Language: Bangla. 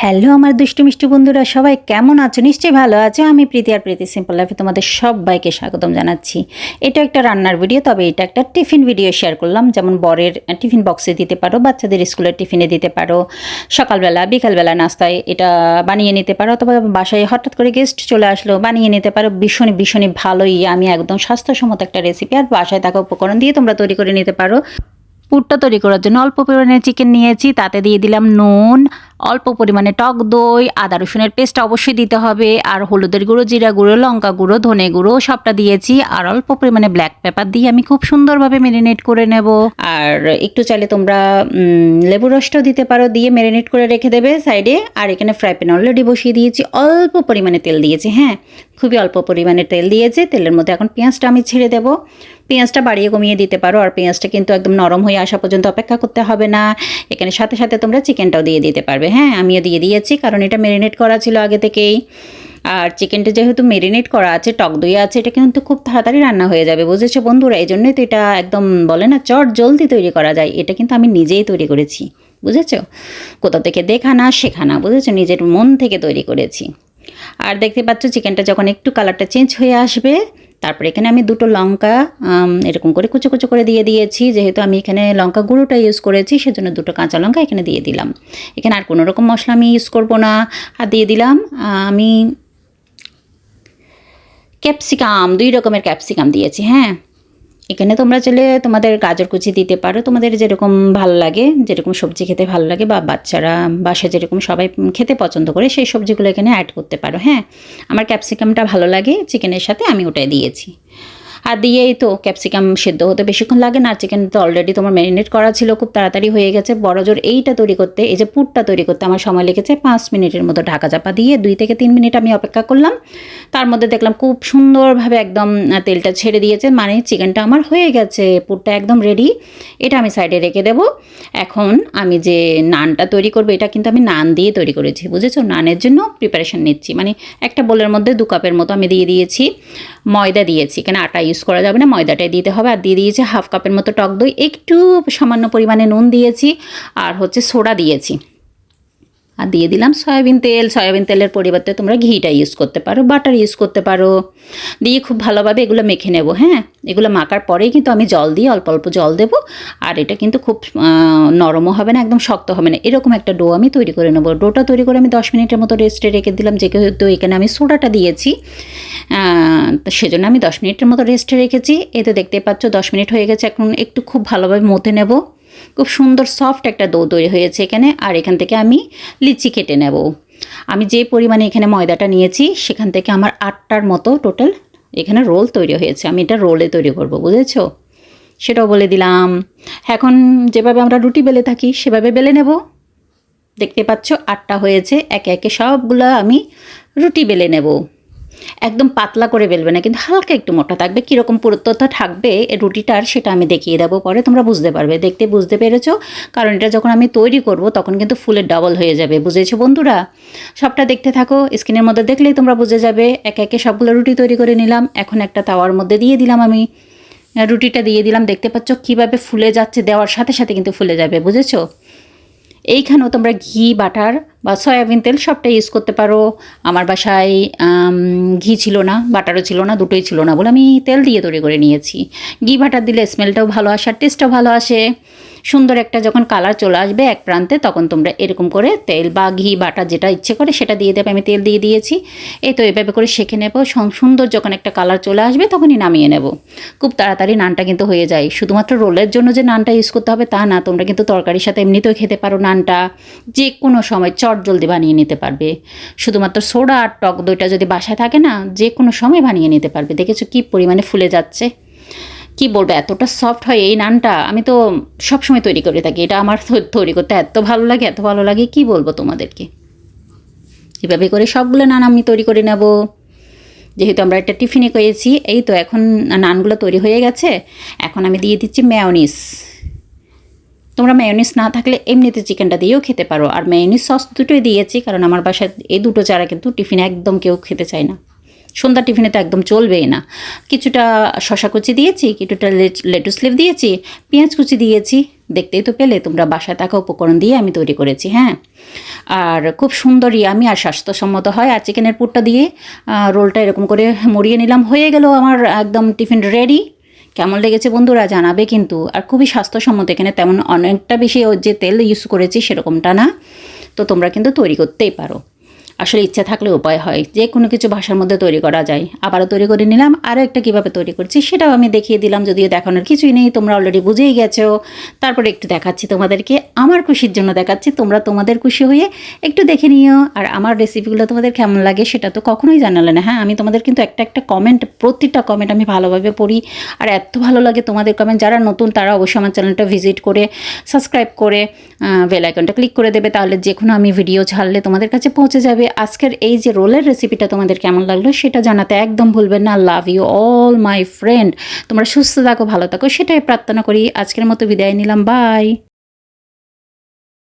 হ্যালো আমার দুষ্টু মিষ্টি বন্ধুরা, সবাই কেমন আছো? নিশ্চয়ই ভালো আছো। আমি প্রীতি আর প্রীতি সিম্পল লাইফে তোমাদের সবাইকে স্বাগতম জানাচ্ছি। এটা একটা রান্নার ভিডিও, তবে এটা একটা টিফিন ভিডিও শেয়ার করলাম। যেমন বরের টিফিন বক্সে দিতে পারো, বাচ্চাদের স্কুলের টিফিনে দিতে পারো, সকালবেলা বিকালবেলা নাস্তায় এটা বানিয়ে নিতে পারো, অথবা বাসায় হঠাৎ করে গেস্ট চলে আসলো বানিয়ে নিতে পারো। ভীষণই ভালোই, আমি একদম স্বাস্থ্যসম্মত একটা রেসিপি, আর বাসায় থাকা উপকরণ দিয়ে তোমরা তৈরি করে নিতে পারো। পুরটা তৈরি করার জন্য অল্প পরিমাণে চিকেন নিয়েছি, তাতে দিয়ে দিলাম নুন, অল্প পরিমাণে টক দই, আদা রসুনের পেস্ট অবশ্যই দিতে হবে, আর হলুদের গুঁড়ো, জিরা গুঁড়ো, লঙ্কা গুঁড়ো, ধনে গুঁড়ো সবটা দিয়েছি, আর অল্প পরিমাণে ব্ল্যাক পেপার দিয়ে আমি খুব সুন্দরভাবে ম্যারিনেট করে নেব। আর একটু চাইলে তোমরা লেবুর রসটাও দিতে পারো, দিয়ে ম্যারিনেট করে রেখে দেবে সাইডে। আর এখানে ফ্রাই প্যান অলরেডি বসিয়ে দিয়েছি, অল্প পরিমাণে তেল দিয়েছি, হ্যাঁ খুবই অল্প পরিমাণে তেল দিয়েছে। তেলের মধ্যে এখন পেঁয়াজটা আমি ছেড়ে দেবো। পেঁয়াজটা বাড়িয়ে কমিয়ে দিতে পারো, আর পেঁয়াজটা কিন্তু একদম নরম হয়ে আসা পর্যন্ত অপেক্ষা করতে হবে না। এখানে সাথে সাথে তোমরা চিকেনটাও দিয়ে দিতে পারবে, হ্যাঁ আমিও দিয়ে দিয়েছি, কারণ এটা ম্যারিনেট করা ছিল আগে থেকেই। আর চিকেনটা যেহেতু ম্যারিনেট করা আছে, টক দই আছে, এটা কিন্তু খুব তাড়াতাড়ি রান্না হয়ে যাবে, বুঝেছো বন্ধুরা? এই জন্যই তো এটা একদম বলে না চট জলদি তৈরি করা যায়। এটা কিন্তু আমি নিজেই তৈরি করেছি, বুঝেছো? কোথাও থেকে দেখা না শেখা না, বুঝেছো? নিজের মন থেকে তৈরি করেছি। আর দেখতে পাচ্ছ চিকেনটা যখন একটু কালারটা চেঞ্জ হয়ে আসবে, তারপরে এখানে আমি দুটো লঙ্কা এরকম করে কুচো কুচো করে দিয়ে দিয়েছি। যেহেতু আমি এখানে লঙ্কা গুঁড়োটা ইউজ করেছি, সেজন্য দুটো কাঁচা লঙ্কা এখানে দিয়ে দিলাম। এখানে আর কোনো রকম মশলা আমি ইউজ করব না। আর দিয়ে দিলাম আমি ক্যাপসিকাম, 2 রকমের ক্যাপসিকাম দিয়েছি, হ্যাঁ। এখানে তোমরা চাইলে তোমাদের গাজর কুচি দিতে পারো, তোমাদের যেরকম ভালো লাগে, যেরকম সবজি খেতে ভালো লাগে, বা বাচ্চারা বাসায় যেরকম সবাই খেতে পছন্দ করে সেই সবজিগুলো এখানে অ্যাড করতে পারো, হ্যাঁ। আমার ক্যাপসিকামটা ভালো লাগে চিকেনের সাথে, আমি ওটাই দিয়েছি। আর দিয়েই তো ক্যাপসিকাম সেদ্ধ হতে বেশিক্ষণ লাগে না, চিকেন তো অলরেডি তোমার ম্যারিনেট করা ছিল, খুব তাড়াতাড়ি হয়ে গেছে। বড়জোর এইটা তৈরি করতে, এই যে পুরটা তৈরি করতে আমার সময় লেগেছে 5 মিনিটের মতো। ঢাকা চাপা দিয়ে 2 থেকে 3 মিনিট আমি অপেক্ষা করলাম। তার মধ্যে দেখলাম খুব সুন্দরভাবে একদম তেলটা ছেড়ে দিয়েছে, মানে চিকেনটা আমার হয়ে গেছে, পুরটা একদম রেডি। এটা আমি সাইডে রেখে দেবো। এখন আমি যে নানটা তৈরি করবো, এটা কিন্তু আমি নান দিয়ে তৈরি করেছি, বুঝেছো? নানের জন্য প্রিপারেশান নিচ্ছি। মানে একটা বোলের মধ্যে 2 কাপের মতো আমি দিয়ে দিয়েছি ময়দা, দিয়েছি এখানে আটা ইউজ করা যাবে না, ময়দাটাই দিতে হবে। আর দিয়ে দিয়েছি 1/2 কাপের মতো টক দই, একটু সামান্য পরিমাণে নুন দিয়েছি, আর হচ্ছে সোডা দিয়েছি। আর দিয়ে দিলাম সয়াবিন তেল। সয়াবিন তেলের পরিবর্তে তোমরা ঘিটা ইউজ করতে পারো, বাটার ইউজ করতে পারো। দিয়ে খুব ভালোভাবে এগুলো মেখে নেব, হ্যাঁ। এগুলো মাখার পরেই কিন্তু আমি জল দিয়ে অল্প অল্প জল দেবো। আর এটা কিন্তু খুব নরমও হবে না, একদম শক্ত হবে না, এরকম একটা ডো আমি তৈরি করে নেবো। ডোটা তৈরি করে আমি 10 মিনিটের মতো রেস্টে রেখে দিলাম, যেহেতু এখানে আমি সোডাটা দিয়েছি, সেজন্য আমি 10 মিনিটের মতো রেস্টে রেখেছি। এতে দেখতে পাচ্ছ 10 মিনিট হয়ে গেছে। এখন একটু খুব ভালোভাবে মথে নেব। খুব সুন্দর সফট একটা ডো তৈরি হয়েছে এখানে। আর এখান থেকে আমি লিচি কেটে নেব। আমি যে পরিমাণে এখানে ময়দাটা নিয়েছি, সেখান থেকে আমার 8টার মতো টোটাল এখানে রোল তৈরি হয়েছে। আমি এটা রোলে তৈরি করব, বুঝেছো? সেটাও বলে দিলাম। এখন যেভাবে আমরা রুটি বেলে থাকি সেভাবে বেলে নেব। দেখতে পাচ্ছ 8টা হয়েছে। একে একে সবগুলো আমি রুটি বেলে নেব। একদম পাতলা করে বেলবে না, কিন্তু হালকা একটু মোটা থাকবে। কীরকম পুরুত্বতা থাকবে এই রুটিটার, সেটা আমি দেখিয়ে দেবো পরে, তোমরা বুঝতে পারবে। দেখতে বুঝতে পেরেছো? কারণ এটা যখন আমি তৈরি করব তখন কিন্তু ফুলের ডাবল হয়ে যাবে, বুঝেছো বন্ধুরা? সবটা দেখতে থাকো, স্ক্রিনের মধ্যে দেখলেই তোমরা বুঝে যাবে। একে একে সবগুলো রুটি তৈরি করে নিলাম। এখন একটা তাওয়ার মধ্যে দিয়ে দিলাম, আমি রুটিটা দিয়ে দিলাম। দেখতে পাচ্ছ কীভাবে ফুলে যাচ্ছে, দেওয়ার সাথে সাথে কিন্তু ফুলে যাবে, বুঝেছো? এইখানেও তোমরা ঘি, বাটার বা সয়াবিন তেল সবটা ইউজ করতে পারো। আমার বাসায় ঘি ছিল না, বাটারও ছিল না, দুটোই ছিল না বলে আমি তেল দিয়ে তৈরি করে নিয়েছি। ঘি বাটার দিলে স্মেলটাও ভালো আসে, আর টেস্টটাও ভালো আসে। সুন্দর একটা যখন কালার চলে আসবে এক প্রান্তে, তখন তোমরা এরকম করে তেল বা ঘি বাটার যেটা ইচ্ছে করে সেটা দিয়ে দেবে। আমি তেল দিয়ে দিয়েছি। এই তো এভাবে করে সেঁকে নেব। সুন্দর যখন একটা কালার চলে আসবে তখনই নামিয়ে নেব। খুব তাড়াতাড়ি নানটা কিন্তু হয়ে যায়। শুধুমাত্র রোলের জন্য যে নানটা ইউজ করতে হবে তা না, তোমরা কিন্তু তরকারির সাথে এমনিতেও খেতে পারো নানটা। যে কোনো সময় চট জলদি বানিয়ে নিতে পারবে। শুধুমাত্র সোডা আর টক দইটা যদি বাসায় থাকে না, যে কোনো সময় বানিয়ে নিতে পারবে। দেখেছো কী পরিমাণে ফুলে যাচ্ছে? কি বলবো, এতটা সফট হয় এই নানটা। আমি তো সবসময় তৈরি করে থাকি, এটা আমার তৈরি করতে এত ভালো লাগে, এত ভালো লাগে, কি বলবো তোমাদেরকে। এভাবে করে সবগুলো নান আমি তৈরি করে নেব। যেহেতু আমরা একটা টিফিনে করেছি, এই তো এখন নানগুলো তৈরি হয়ে গেছে। এখন আমি দিয়ে দিচ্ছি মেয়োনিজ। তোমরা মেয়োনিজ না থাকলে এমনিতে চিকেনটা দিয়েও খেতে পারো। আর মেয়োনিজ সস দুটোই দিয়েছি, কারণ আমার বাসায় এই দুটো ছাড়া কিন্তু টিফিনে একদম কেউ খেতে চায় না, সন্ধ্যা টিফিনে তো একদম চলবেই না। কিছুটা শশা কুচি দিয়েছি, কিছুটা লেটুস লিভ দিয়েছি, পেঁয়াজ কুচি দিয়েছি, দেখতেই তো পেলে তোমরা, বাসায় থাকা উপকরণ দিয়ে আমি তৈরি করেছি। হ্যাঁ, আর খুব সুন্দর ইয়ামি আর স্বাস্থ্যসম্মত হয়। আর চিকেনের পুরটা দিয়ে রোলটা এরকম করে মুড়িয়ে নিলাম, হয়ে গেল আমার একদম টিফিন রেডি। কেমন লেগেছে বন্ধুরা জানাবে কিন্তু। আর খুবই স্বাস্থ্যসম্মত, এখানে তেমন অনেকটা বেশি যে তেল ইউজ করেছি সেরকমটা না। তো তোমরা কিন্তু তৈরি করতেই পারো, আসলে ইচ্ছা থাকলে উপায় হয়, যে কোনো কিছু ভাষার মধ্যে তৈরি করা যায়। আবারও তৈরি করে নিলাম, আরও একটা কীভাবে তৈরি করছি সেটাও আমি দেখিয়ে দিলাম, যদিও দেখানোর কিছুই নেই, তোমরা অলরেডি বুঝেই গেছো। তারপরে একটু দেখাচ্ছি তোমাদেরকে, আমার খুশির জন্য দেখাচ্ছি, তোমরা তোমাদের খুশি হয়ে একটু দেখে নিও। আর আমার রেসিপিগুলো তোমাদের কেমন লাগে সেটা তো কখনোই জানালে না। হ্যাঁ, আমি তোমাদের কিন্তু একটা একটা কমেন্ট, প্রতিটা কমেন্ট আমি ভালোভাবে পড়ি, আর এত ভালো লাগে তোমাদের কমেন্ট। যারা নতুন তারা অবশ্যই আমার চ্যানেলটা ভিজিট করে সাবস্ক্রাইব করে বেল আইকনটা ক্লিক করে দেবে, তাহলে যে কোনো আমি ভিডিও ছাড়লে তোমাদের কাছে পৌঁছে যাবে। আজকের এই যে রোলের রেসিপিটা তোমাদের কেমন লাগলো সেটা জানাতে একদম ভুলবেন না। Love you all my friend, তোমরা সুস্থ থাকো, ভালো থাকো, সেটাই প্রার্থনা করি। আজকের মতো বিদায় নিলাম, বাই।